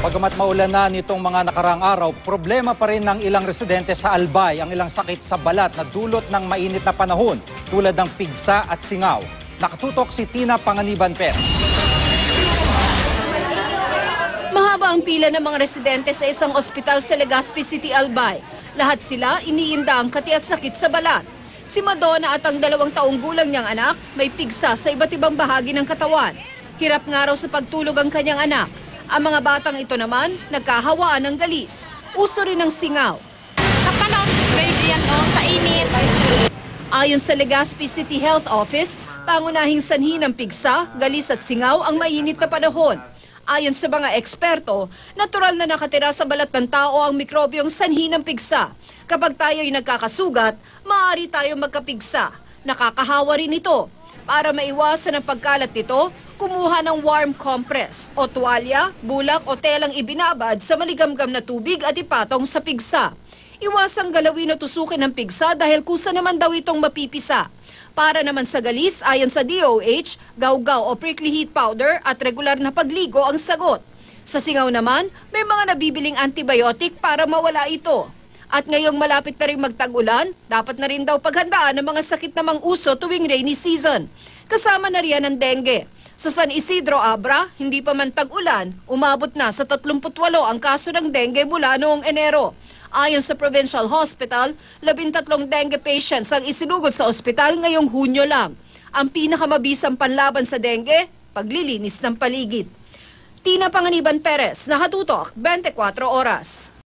Bagamat maulan na nitong mga nakaraang araw, problema pa rin ng ilang residente sa Albay ang ilang sakit sa balat na dulot ng mainit na panahon tulad ng pigsa at singaw. Nakatutok si Tina Panganiban Perez. Mahaba ang pila ng mga residente sa isang ospital sa Legazpi City, Albay. Lahat sila iniinda ang kati at sakit sa balat. Si Madonna at ang 2 taong gulang niyang anak may pigsa sa iba't ibang bahagi ng katawan. Hirap nga raw sa pagtulog ang kanyang anak. Ang mga batang ito naman, nagkahawaan ng galis. Uso rin ng singaw. Sa panahon, baby yan o, sa init. Ayon sa Legazpi City Health Office, pangunahing sanhi ng pigsa, galis at singaw ang mainit na panahon. Ayon sa mga eksperto, natural na nakatira sa balat ng tao ang mikrobyong sanhi ng pigsa. Kapag tayo'y nagkakasugat, maaari tayong magkapigsa. Nakakahawa rin ito. Para maiwasan ang pagkalat nito, kumuha ng warm compress o tuwalya, bulak o telang ibinabad sa maligamgam na tubig at ipatong sa pigsa. Iwasang galawin o tusukin ng pigsa dahil kusa naman daw itong mapipisa. Para naman sa galis, ayon sa DOH, gawgaw o prickly heat powder at regular na pagligo ang sagot. Sa singaw naman, may mga nabibiling antibiotic para mawala ito. At ngayong malapit na rin magtag-ulan, dapat na rin daw paghandaan ng mga sakit na mang-uso tuwing rainy season. Kasama na riyan ang dengue. Sa San Isidro, Abra, hindi pa man tag-ulan, umabot na sa 38 ang kaso ng dengue mula noong Enero. Ayon sa Provincial Hospital, 13 dengue patients ang isinugod sa ospital ngayong Hunyo lang. Ang pinakamabisang panlaban sa dengue, paglilinis ng paligid. Tina Panganiban Perez, Nakatutok, 24 Oras.